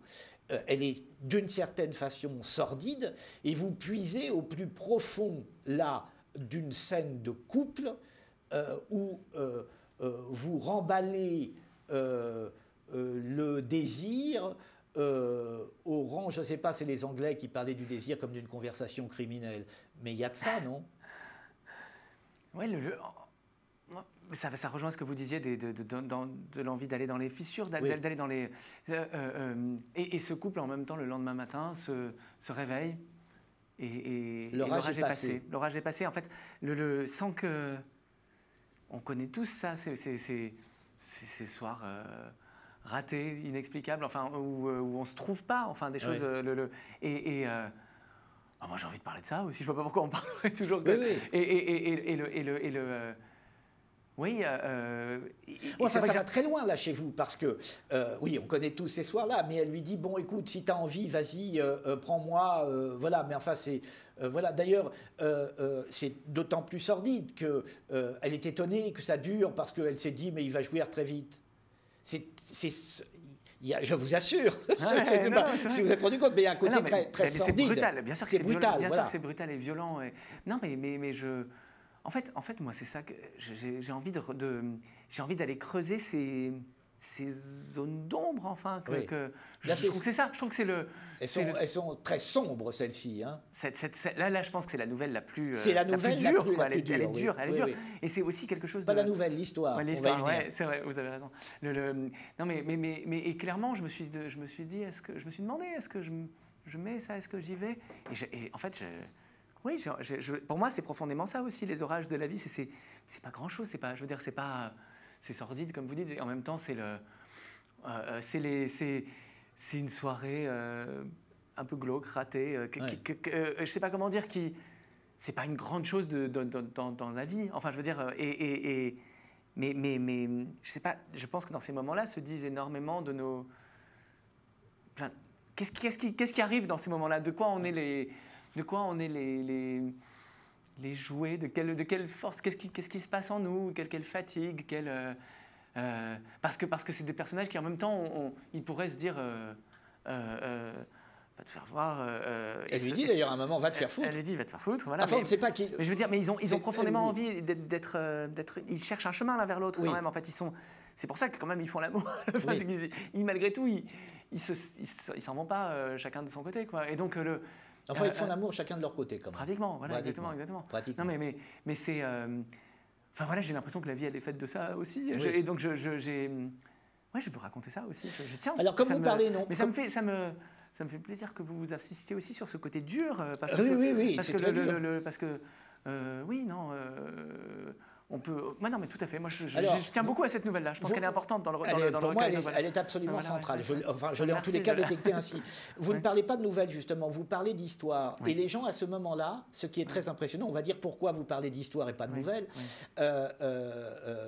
Elle est d'une certaine façon sordide, et vous puisez au plus profond, là, d'une scène de couple, où vous remballez le désir au rang, je ne sais pas, c'est les Anglais qui parlaient du désir comme d'une conversation criminelle. Mais il y a de ça, non? Oui, ça rejoint ce que vous disiez de l'envie d'aller dans les fissures, d'aller dans les... et ce couple, en même temps, le lendemain matin, se réveille et l'orage est passé. L'orage est passé, en fait, sans que... On connaît tous ça, ces soirs ratés, inexplicables, enfin, où on ne se trouve pas, enfin, des choses... moi, j'ai envie de parler de ça aussi, je ne vois pas pourquoi on parlerait toujours... Oui, ça va très loin là chez vous, parce que, oui, on connaît tous ces soirs-là, mais elle lui dit, bon, écoute, si tu as envie, vas-y, prends-moi, voilà, mais enfin, c'est... voilà, d'ailleurs, c'est d'autant plus sordide qu'elle est étonnée que ça dure, parce qu'elle s'est dit, mais il va jouir très vite. Je vous assure, si vous êtes rendu compte, mais il y a un côté très sordide. C'est brutal, bien sûr que c'est brutal, bien sûr que c'est brutal et violent. Non, mais je... En fait, moi, c'est ça que j'ai envie d'aller creuser ces zones d'ombre, enfin. Je trouve que c'est ça. Je trouve que c'est le... Elles sont très sombres, celles-ci. Hein. Là, je pense que c'est la nouvelle la plus c'est la nouvelle la plus dure. Elle est dure. Et c'est aussi quelque chose de... Pas la nouvelle, l'histoire. Ouais, l'histoire, c'est vrai, vous avez raison. Non, mais clairement, je me suis demandé, est-ce que je mets ça, est-ce que j'y vais et en fait, oui, pour moi, c'est profondément ça aussi, les orages de la vie. C'est pas grand-chose. C'est pas, je veux dire, c'est sordide, comme vous dites. Et en même temps, c'est une soirée un peu glauque, ratée. Je sais pas comment dire. C'est pas une grande chose dans la vie. Enfin, je veux dire, mais je sais pas. Je pense que dans ces moments-là, se disent énormément de nos. Qu'est-ce qui arrive dans ces moments-là? De quoi on est les jouets, de quelle force, qu'est-ce qui se passe en nous, quelle fatigue, parce que c'est des personnages qui en même temps, ils pourraient se dire, va te faire voir. Elle lui dit d'ailleurs à un moment, va te faire foutre. Elle lui dit, va te faire foutre. Voilà, enfin, on ne sait pas qui. Mais je veux dire, mais ils ont profondément envie d'être. Ils cherchent un chemin l'un vers l'autre quand même. En fait, c'est pour ça que quand même ils font l'amour. Malgré tout, ils s'en vont pas chacun de son côté, quoi. Et donc enfin, ils font l'amour chacun de leur côté, quand même. Pratiquement, voilà, exactement. Pratiquement. Non, mais c'est... Enfin, voilà, j'ai l'impression que la vie, elle est faite de ça aussi. Oui. Et donc, je vais vous raconter ça aussi. Je tiens. Alors, comme vous parlez, non. Mais ça me fait plaisir que vous assistiez aussi sur ce côté dur. Parce que on peut... non, mais tout à fait. Moi, je tiens beaucoup à cette nouvelle-là. Je pense qu'elle est importante dans le recueil. Pour moi, elle est absolument centrale. Je l'ai en tous les cas détectée ainsi. Vous ne parlez pas de nouvelles, justement. Vous parlez d'histoire. Et les gens, à ce moment-là, ce qui est très impressionnant, on va dire pourquoi vous parlez d'histoire et pas de nouvelles,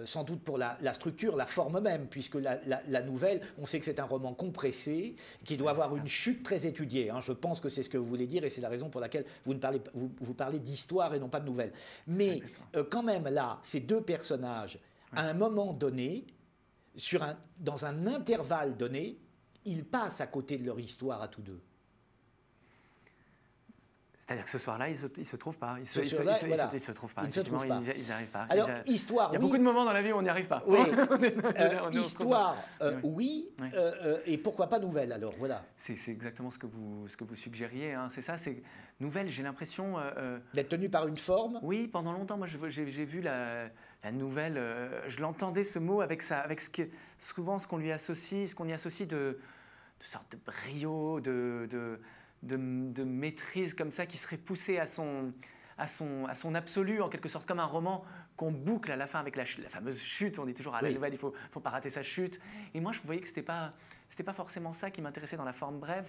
sans doute pour la structure, la forme même, puisque la nouvelle, on sait que c'est un roman compressé, qui doit avoir une chute très étudiée. Hein. Je pense que c'est ce que vous voulez dire, et c'est la raison pour laquelle vous parlez d'histoire et non pas de nouvelles. Mais quand même, là, ces deux personnages, à un moment donné, dans un intervalle donné, ils passent à côté de leur histoire à tous deux. C'est-à-dire que ce soir-là, ils ne se trouvent pas. Ils se trouvent pas. Effectivement, ils n'y arrivent pas. Alors, histoire, il y a beaucoup de moments dans la vie où on n'y arrive pas. Oui. Histoire, oui. Et pourquoi pas nouvelle, alors, voilà. C'est exactement ce que vous suggériez. Hein. C'est ça, c'est nouvelle, j'ai l'impression... d'être tenu par une forme. Oui, pendant longtemps, moi, j'ai vu la nouvelle... je l'entendais, ce mot, avec souvent ce qu'on y associe de sorte de brio, de maîtrise comme ça qui serait poussée à son absolu, en quelque sorte, comme un roman qu'on boucle à la fin avec la fameuse chute. On dit toujours, la nouvelle, il faut pas rater sa chute. Et moi, je voyais que c'était pas forcément ça qui m'intéressait dans la forme brève.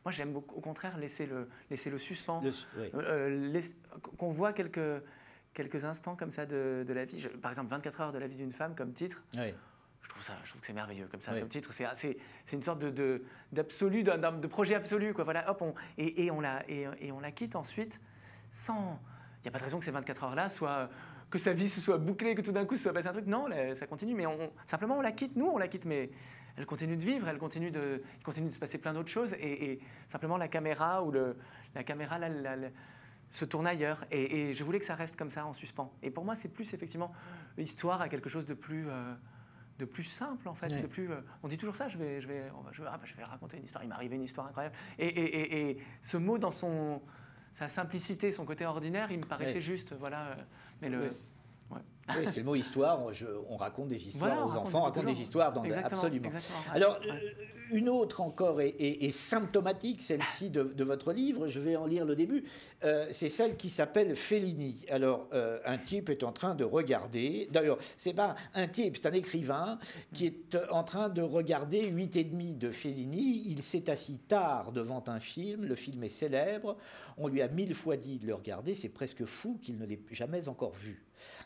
Moi, j'aime au contraire laisser le suspens. Qu'on voit quelques instants comme ça de la vie. Par exemple, 24 heures de la vie d'une femme comme titre. Oui. Je trouve que c'est merveilleux comme ça, comme titre. C'est une sorte d'absolu, de projet absolu, quoi. Voilà, hop, on la quitte ensuite sans... Il n'y a pas de raison que ces 24 heures-là que sa vie se soit bouclée, que tout d'un coup se soit passé un truc. Non, ça continue, mais simplement on la quitte. Nous, on la quitte, mais elle continue de vivre, il continue de se passer plein d'autres choses, et simplement la caméra se tourne ailleurs, et je voulais que ça reste comme ça, en suspens. Et pour moi, c'est plus effectivement l'histoire à quelque chose de plus simple, en fait. Ouais. On dit toujours ça, je vais raconter une histoire, il m'est arrivé une histoire incroyable. Et ce mot, dans sa simplicité, son côté ordinaire, il me paraissait juste, voilà. Mais oui, c'est le mot histoire. On raconte des histoires aux enfants, on raconte des histoires absolument. Exactement. Alors, une autre encore est symptomatique, celle-ci de votre livre. Je vais en lire le début. C'est celle qui s'appelle Fellini. Alors, un type est en train de regarder. D'ailleurs, c'est pas un type, c'est un écrivain qui est en train de regarder 8,5 de Fellini. Il s'est assis tard devant un film. Le film est célèbre. On lui a 1000 fois dit de le regarder. C'est presque fou qu'il ne l'ait jamais encore vu.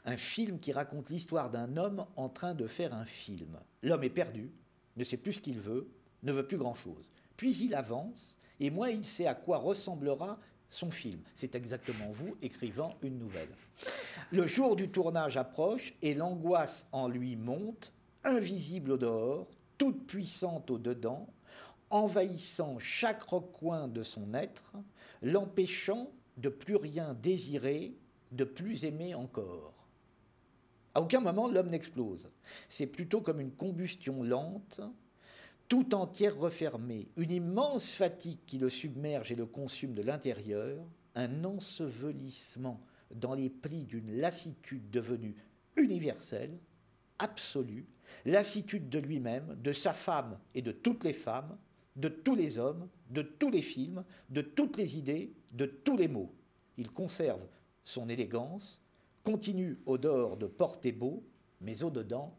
Un film qui raconte l'histoire d'un homme en train de faire un film. L'homme est perdu, ne sait plus ce qu'il veut, ne veut plus grand-chose. Puis il avance, et moins il sait à quoi ressemblera son film. C'est exactement vous écrivant une nouvelle. Le jour du tournage approche, et l'angoisse en lui monte, invisible au dehors, toute puissante au dedans, envahissant chaque recoin de son être, l'empêchant de plus rien désirer, de plus aimer encore. À aucun moment, l'homme n'explose. C'est plutôt comme une combustion lente, tout entière refermée, une immense fatigue qui le submerge et le consume de l'intérieur, un ensevelissement dans les plis d'une lassitude devenue universelle, absolue, lassitude de lui-même, de sa femme et de toutes les femmes, de tous les hommes, de tous les films, de toutes les idées, de tous les mots. Il conserve son élégance, continue au dehors de porter beau, mais au dedans,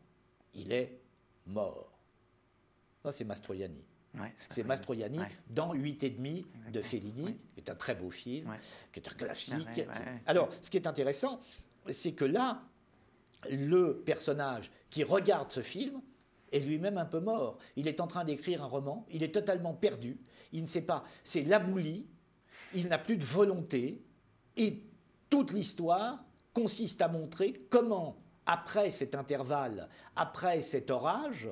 il est mort. Ça, c'est Mastroianni. Ouais, c'est Mastroianni dans 8,5 de Fellini, qui est un très beau film, qui est un classique. Alors, ce qui est intéressant, c'est que là, le personnage qui regarde ce film est lui-même un peu mort. Il est en train d'écrire un roman, il est totalement perdu, il ne sait pas, c'est l'abouli, il n'a plus de volonté, et toute l'histoire consiste à montrer comment, après cet intervalle, après cet orage,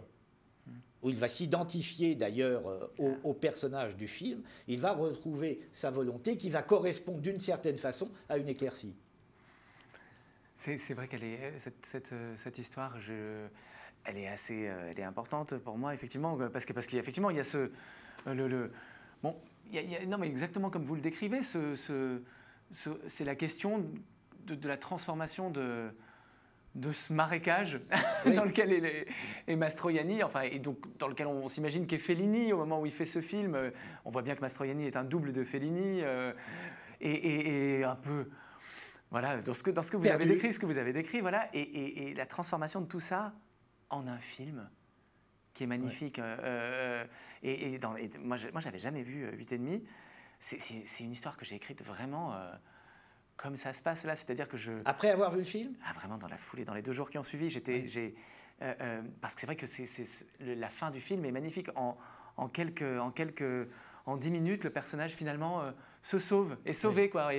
où il va s'identifier d'ailleurs au personnage du film, il va retrouver sa volonté qui va correspondre d'une certaine façon à une éclaircie. C'est vrai qu'elle est cette histoire, elle est importante pour moi effectivement parce qu'effectivement il y a non mais exactement comme vous le décrivez, c'est la question de la transformation de ce marécage dans lequel est Mastroianni, enfin, et donc dans lequel on s'imagine qu'est Fellini au moment où il fait ce film. On voit bien que Mastroianni est un double de Fellini et un peu, voilà, dans ce que vous avez décrit, voilà, et la transformation de tout ça en un film qui est magnifique. Moi, j'avais jamais vu 8,5. C'est une histoire que j'ai écrite vraiment. Comme ça se passe là, c'est-à-dire que Après avoir vu le film ? Vraiment dans la foulée, dans les 2 jours qui ont suivi, parce que c'est vrai que la fin du film est magnifique. En 10 minutes, le personnage finalement se sauve, est sauvé, quoi.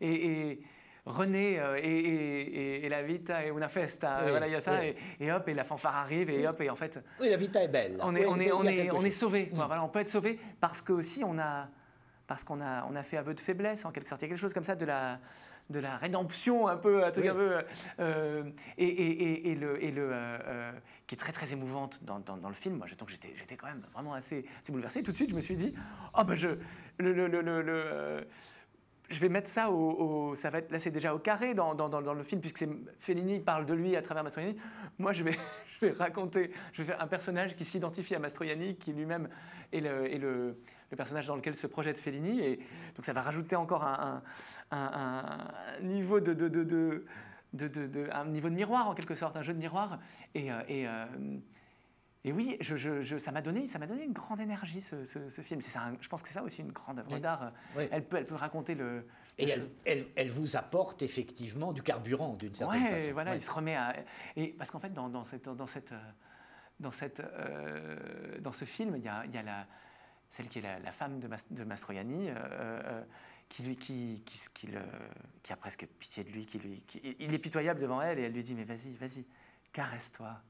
Et René et la vita et una festa, voilà, il y a ça, et hop, et la fanfare arrive, et hop, et en fait... Oui, la vita est belle. On est sauvé, voilà, on peut être sauvé parce que aussi on a fait aveu de faiblesse en quelque sorte. Il y a quelque chose comme ça de la rédemption un peu, qui est très très émouvante dans le film. Moi, donc j'étais quand même vraiment assez bouleversé. Et tout de suite, je me suis dit, je vais mettre ça ça va être, là c'est déjà au carré dans le film, puisque Fellini parle de lui à travers Mastroianni. Moi, je vais faire un personnage qui s'identifie à Mastroianni, qui lui-même est le personnage dans lequel se projette Fellini, et donc ça va rajouter encore un niveau un niveau de miroir en quelque sorte, un jeu de miroir, et oui, ça m'a donné une grande énergie ce film. Je pense que c'est ça aussi une grande œuvre d'art. Elle peut raconter et elle vous apporte effectivement du carburant d'une certaine façon. Voilà, il se remet parce qu'en fait dans ce film, il y a celle qui est la femme de Mastroianni, qui a presque pitié de lui, il est pitoyable devant elle, et elle lui dit, mais vas-y, caresse-toi,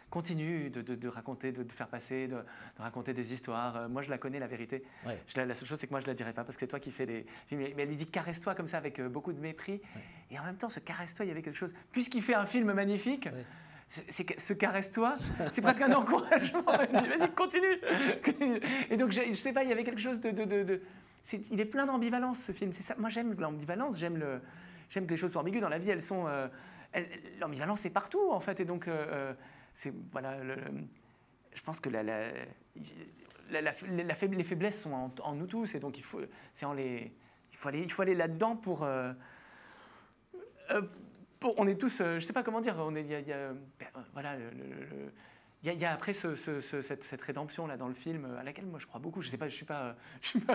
continue de raconter, de faire passer, de raconter des histoires. Moi, je la connais, la vérité. Ouais. La seule chose, c'est que moi, je ne la dirai pas parce que c'est toi qui fais des... Mais elle lui dit caresse-toi comme ça avec beaucoup de mépris. Ouais. Et en même temps, ce caresse-toi, il y avait quelque chose... Puisqu'il fait un film magnifique, ce caresse-toi, c'est presque un encouragement. Vas-y, continue. Et donc, je ne sais pas, il y avait quelque chose il est plein d'ambivalence, ce film. Ça. Moi, j'aime l'ambivalence, j'aime que les choses soient ambiguës. Dans la vie, l'ambivalence est partout, en fait. Et donc... voilà, je pense que les faiblesses sont en nous tous, et donc il faut aller là-dedans pour on est tous, je ne sais pas comment dire, voilà, il y a après cette rédemption là dans le film à laquelle moi je crois beaucoup. Je sais pas, c'est pas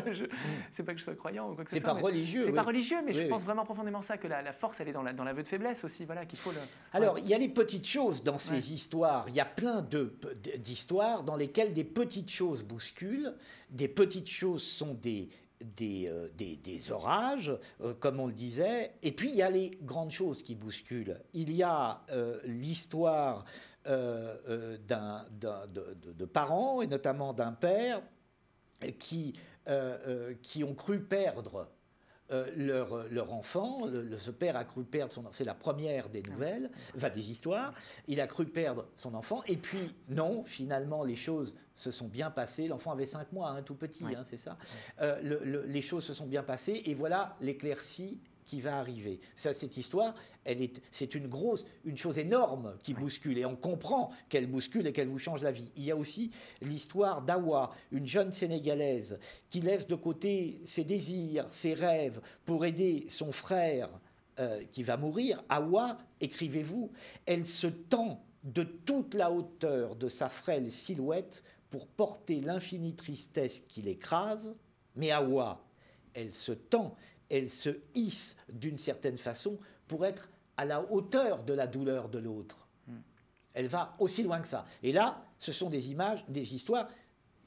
que je sois croyant ou quoi que ce soit. C'est pas religieux. C'est pas religieux, mais je pense vraiment profondément ça, que la force elle est dans l'aveu de faiblesse aussi, voilà, qu'il faut le. Alors il y a les petites choses dans ces histoires. Il y a plein d'histoires dans lesquelles des petites choses bousculent. Des petites choses sont des orages, comme on le disait, et puis il y a les grandes choses qui bousculent. Il y a l'histoire de parents, et notamment d'un père, qui ont cru perdre leur enfant. Ce père a cru perdre son enfant. C'est la première des nouvelles, des histoires. Il a cru perdre son enfant, et puis non, finalement, les choses se sont bien passées. L'enfant avait 5 mois, tout petit, c'est ça. Les choses se sont bien passées, et voilà l'éclaircie qui va arriver. Cette histoire, c'est une chose énorme qui bouscule, et on comprend qu'elle bouscule et qu'elle vous change la vie. Il y a aussi l'histoire d'Awa, une jeune Sénégalaise qui laisse de côté ses désirs, ses rêves pour aider son frère qui va mourir. Awa, écrivez-vous, elle se tend de toute la hauteur de sa frêle silhouette pour porter l'infinie tristesse qui l'écrase, mais Awa, elle se tend, elle se hisse d'une certaine façon pour être à la hauteur de la douleur de l'autre. Elle va aussi loin que ça. Et là, ce sont des images, des histoires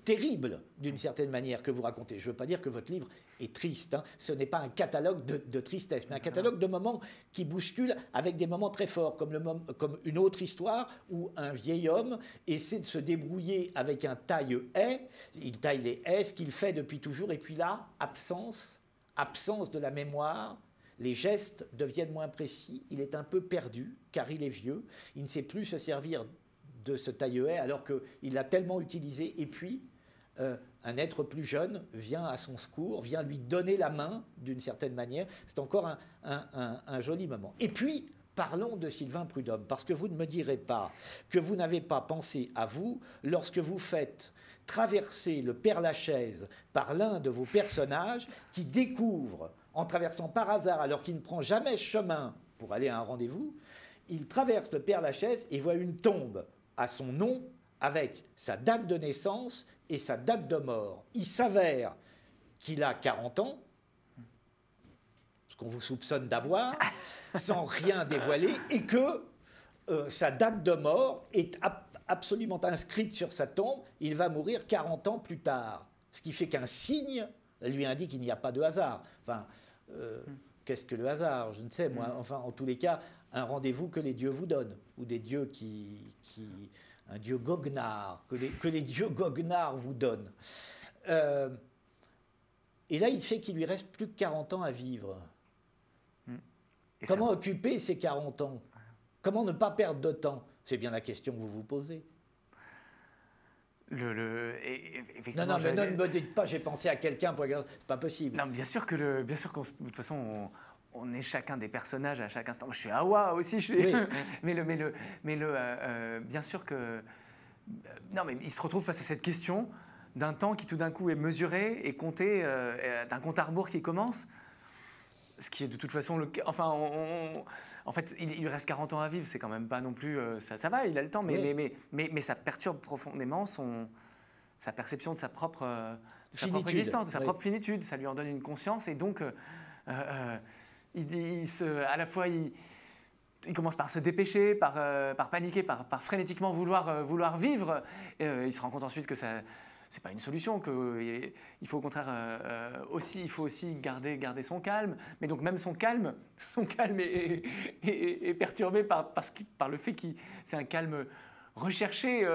terribles, d'une certaine manière, que vous racontez. Je ne veux pas dire que votre livre est triste. Ce n'est pas un catalogue de tristesse, mais un catalogue de moments qui bousculent avec des moments très forts, comme une autre histoire où un vieil homme essaie de se débrouiller avec un taille-haie. Il taille les haies, ce qu'il fait depuis toujours, et puis là, absence de la mémoire, les gestes deviennent moins précis, il est un peu perdu, car il est vieux, il ne sait plus se servir de ce taille-haie alors qu'il l'a tellement utilisé, et puis un être plus jeune vient à son secours, vient lui donner la main d'une certaine manière. C'est encore un joli moment. Et puis, parlons de Sylvain Prudhomme, parce que vous ne me direz pas que vous n'avez pas pensé à vous lorsque vous faites traverser le Père-Lachaise par l'un de vos personnages qui découvre, en traversant par hasard, alors qu'il ne prend jamais chemin pour aller à un rendez-vous, il traverse le Père-Lachaise et voit une tombe à son nom avec sa date de naissance et sa date de mort. Il s'avère qu'il a 40 ans, ce qu'on vous soupçonne d'avoir, sans rien dévoiler, et que sa date de mort est absolument inscrite sur sa tombe. Il va mourir 40 ans plus tard. Ce qui fait qu'un signe lui indique qu'il n'y a pas de hasard. Enfin, qu'est-ce que le hasard? Je ne sais, moi. Enfin, en tous les cas, un rendez-vous que les dieux vous donnent, ou des dieux un dieu goguenard, que les dieux goguenards vous donnent. Et là, il fait qu'il lui reste plus que 40 ans à vivre. Et comment occuper ces 40 ans? Comment ne pas perdre de temps? C'est bien la question que vous vous posez. Effectivement, non, mais ne me dites pas, j'ai pensé à quelqu'un, c'est pas possible. Non, bien sûr que de toute façon, on est chacun des personnages à chaque instant. Moi, je suis Awa aussi, oui. Bien sûr que... Non, mais il se retrouve face à cette question d'un temps qui tout d'un coup est mesuré et compté, d'un compte à rebours qui commence. Ce qui est de toute façon le cas. Enfin, en fait, il lui reste 40 ans à vivre, c'est quand même pas non plus. Ça va, il a le temps, mais ça perturbe profondément sa perception de sa propre existence, de sa propre finitude. Ça lui en donne une conscience, et donc, à la fois, il commence par se dépêcher, par paniquer, par frénétiquement vouloir vivre. Il se rend compte ensuite que ça. C'est pas une solution, il faut au contraire il faut aussi garder son calme, mais donc même son calme est perturbé par le fait que c'est un calme recherché,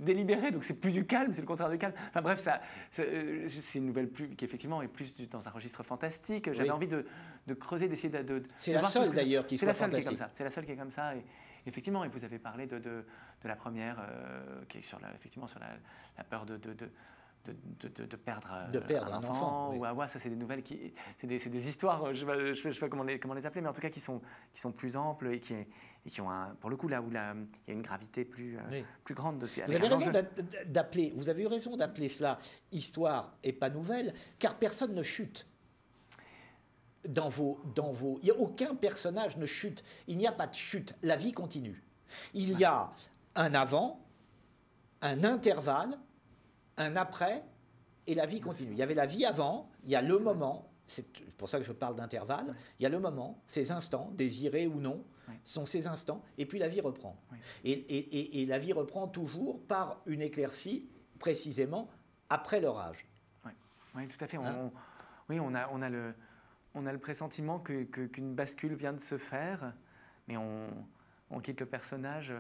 délibéré, donc c'est plus du calme, c'est le contraire du calme. Enfin bref, c'est une nouvelle qui effectivement est plus dans un registre fantastique. J'avais envie de creuser, d'essayer de c'est la seule d'ailleurs qui soit fantastique. C'est la seule qui est comme ça. Et effectivement, et vous avez parlé de la première, qui est effectivement sur la peur de perdre un enfant. Oui. Ou ça c'est des nouvelles c'est des histoires, je sais pas comment les appeler, mais en tout cas qui sont plus amples et qui ont pour le coup là où il y a une gravité plus grande dessus. Vous avez eu raison d'appeler cela histoire et pas nouvelle, car personne ne chute. Il n'y a aucun personnage ne chute. Il n'y a pas de chute. La vie continue. Il y a un avant, un intervalle, un après, et la vie continue. Il y avait la vie avant, il y a le moment, c'est pour ça que je parle d'intervalle, il y a le moment, ces instants, désirés ou non, sont ces instants, et puis la vie reprend. Et la vie reprend toujours par une éclaircie, précisément, après l'orage. Oui, tout à fait. On a le pressentiment qu'une bascule vient de se faire, mais on quitte le personnage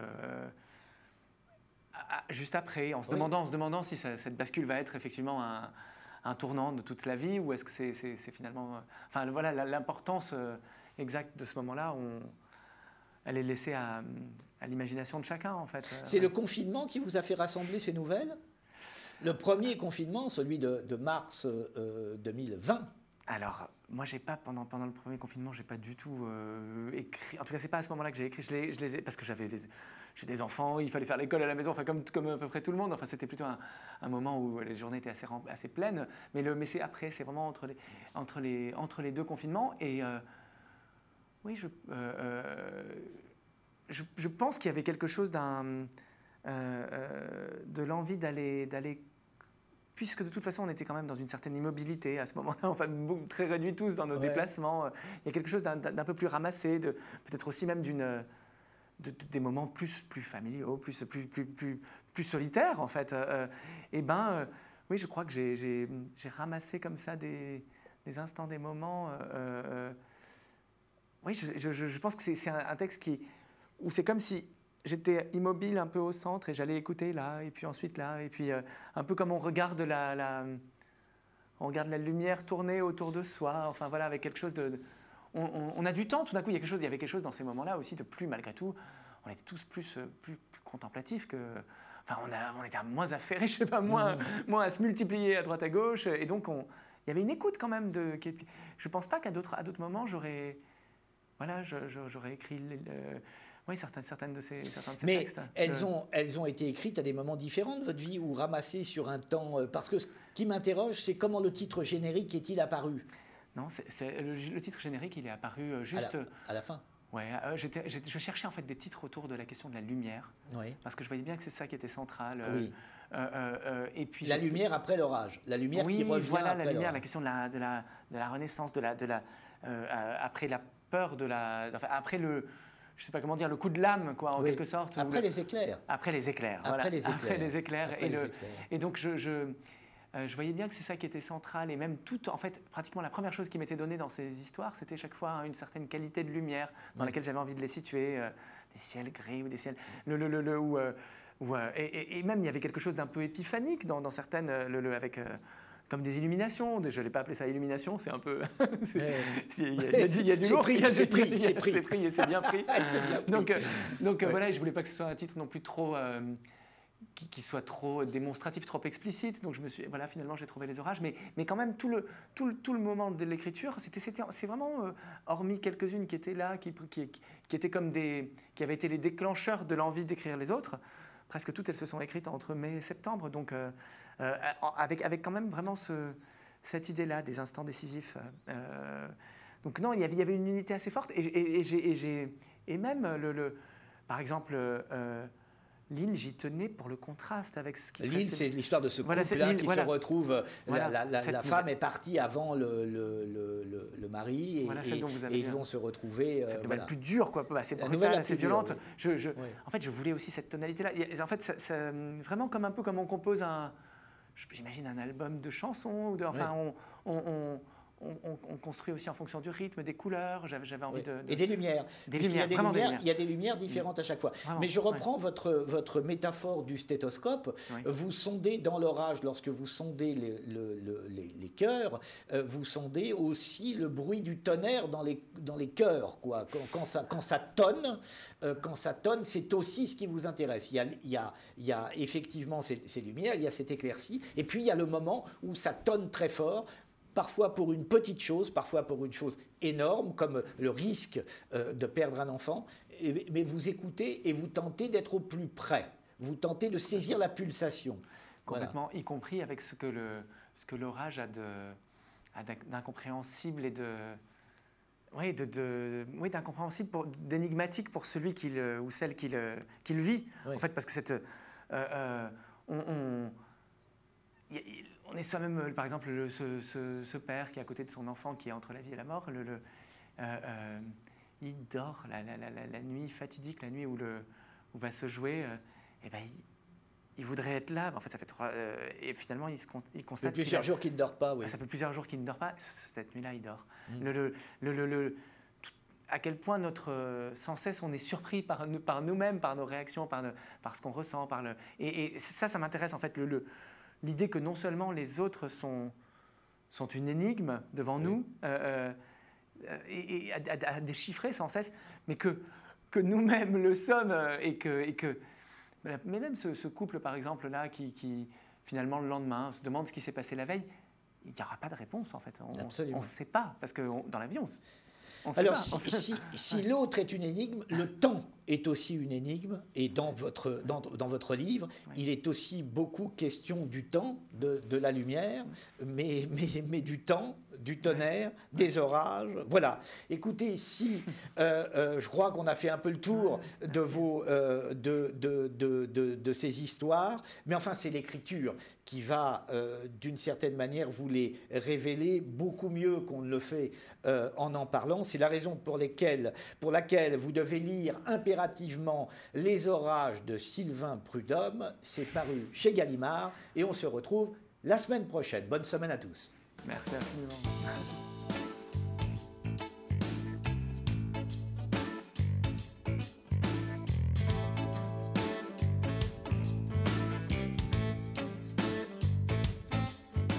juste après, en se demandant si cette bascule va être effectivement un tournant de toute la vie, ou est-ce que c'est finalement... Enfin voilà, l'importance exacte de ce moment-là, elle est laissée à l'imagination de chacun en fait. C'est le confinement qui vous a fait rassembler ces nouvelles ? Le premier confinement, celui de mars 2020. Alors, moi, j'ai pas pendant le premier confinement, j'ai pas du tout écrit. En tout cas, c'est pas à ce moment-là que j'ai écrit. Je les ai parce que j'ai des enfants, il fallait faire l'école à la maison, enfin comme à peu près tout le monde. Enfin, c'était plutôt un moment où les journées étaient assez pleines. Mais c'est après, c'est vraiment entre les deux confinements. Et oui, je pense qu'il y avait quelque chose de l'envie d'aller. Puisque de toute façon, on était quand même dans une certaine immobilité à ce moment-là, enfin très réduits tous dans nos déplacements. Il y a quelque chose d'un peu plus ramassé, peut-être aussi même des moments plus familiaux, plus solitaires en fait. Oui, je crois que j'ai ramassé comme ça des instants, des moments. Oui, je pense que c'est un texte où c'est comme si j'étais immobile un peu au centre et j'allais écouter là, et puis ensuite là, et puis un peu comme on regarde la lumière tourner autour de soi, enfin voilà, avec quelque chose on a du temps, tout d'un coup, il y avait quelque chose dans ces moments-là aussi de plus, malgré tout, on était tous plus contemplatifs que... Enfin, on était moins affairés, je sais pas, moins à se multiplier à droite à gauche, et donc il y avait une écoute quand même je pense pas qu'à d'autres moments, j'aurais écrit... Oui, certaines de ces textes. Mais elles ont été écrites à des moments différents de votre vie ou ramassées sur un temps... Parce que ce qui m'interroge, c'est comment le titre générique est-il apparu ? Non, le titre générique, il est apparu juste... À la fin. Oui, je cherchais en fait des titres autour de la question de la lumière, parce que je voyais bien que c'est ça qui était central. Oui. Et puis la lumière après l'orage, la lumière qui revient voilà, après la lumière, l'orage. la question de la renaissance, après la peur après le... Je ne sais pas comment dire, le coup de l'âme, quoi, en quelque sorte. Après les éclairs. Après les éclairs, voilà. Après les éclairs. Et donc, je voyais bien que c'est ça qui était central. Et même en fait, pratiquement la première chose qui m'était donnée dans ces histoires, c'était chaque fois une certaine qualité de lumière dans laquelle j'avais envie de les situer. Des ciels gris ou des ciels... Et même, il y avait quelque chose d'un peu épiphanique dans certaines... avec... comme des illuminations, je ne l'ai pas appelé ça illumination, c'est un peu... Il y a du lourd, c'est pris et c'est bien pris. Donc voilà, je ne voulais pas que ce soit un titre non plus trop... qui soit trop démonstratif, trop explicite. Donc finalement j'ai trouvé les orages. Mais quand même, tout le moment de l'écriture, c'est vraiment, hormis quelques-unes qui étaient là, qui étaient comme qui avaient été les déclencheurs de l'envie d'écrire les autres, presque toutes elles se sont écrites entre mai et septembre. Donc... avec quand même vraiment cette idée-là des instants décisifs. Donc non, il y avait une unité assez forte. Et même, par exemple, L'île, j'y tenais pour le contraste avec ce qui... L'île, c'est l'histoire de ce couple-là qui se retrouve... La femme est partie avant le mari et ils vont se retrouver... Cette nouvelle plus dure, quoi, assez brutale, assez violente. En fait, je voulais aussi cette tonalité-là. En fait, c'est vraiment un peu comme on compose j'imagine un album de chansons. on construit aussi en fonction du rythme, des couleurs. J'avais envie de... Et des lumières. Des lumières, il y a des lumières différentes à chaque fois. Vraiment, mais je reprends votre métaphore du stéthoscope. Vous sondez dans l'orage, lorsque vous sondez les cœurs, vous sondez aussi le bruit du tonnerre dans les cœurs, quoi. Quand ça tonne, c'est aussi ce qui vous intéresse. Il y a effectivement ces lumières, il y a cette éclaircie, et puis il y a le moment où ça tonne très fort, parfois pour une petite chose, parfois pour une chose énorme, comme le risque de perdre un enfant, mais vous écoutez et vous tentez d'être au plus près, vous tentez de saisir la pulsation. Complètement, voilà. Y compris avec ce que l'orage a d'incompréhensible et d'incompréhensible, d'énigmatique pour celui ou celle qui le vit. Oui. En fait, parce que on est soi-même, par exemple, ce père qui est à côté de son enfant, qui est entre la vie et la mort, il dort la nuit fatidique, la nuit où va se jouer, il voudrait être là, mais en fait ça fait et finalement il constate... Ça fait plusieurs jours qu'il ne dort pas, oui. Ça fait plusieurs jours qu'il ne dort pas, cette nuit-là il dort. À quel point sans cesse on est surpris par nous-mêmes, par nos réactions, par ce qu'on ressent, et ça m'intéresse en fait, l'idée que non seulement les autres sont une énigme devant nous, et à déchiffrer sans cesse, mais que nous-mêmes le sommes, mais même ce couple par exemple là qui finalement le lendemain se demande ce qui s'est passé la veille, il n'y aura pas de réponse en fait. On ne sait pas, parce que dans la vie on sait alors, pas. si l'autre est une énigme, le temps est aussi une énigme. Et dans votre livre, il est aussi beaucoup question du temps, de la lumière, mais du temps, du tonnerre, des orages. Voilà. Écoutez, je crois qu'on a fait un peu le tour de ces histoires, mais enfin, c'est l'écriture qui va, d'une certaine manière, vous les révéler beaucoup mieux qu'on ne le fait en parlant. C'est la raison pour laquelle vous devez lire impérativement Les Orages de Sylvain Prudhomme. C'est paru chez Gallimard et on se retrouve la semaine prochaine. Bonne semaine à tous. Merci infiniment.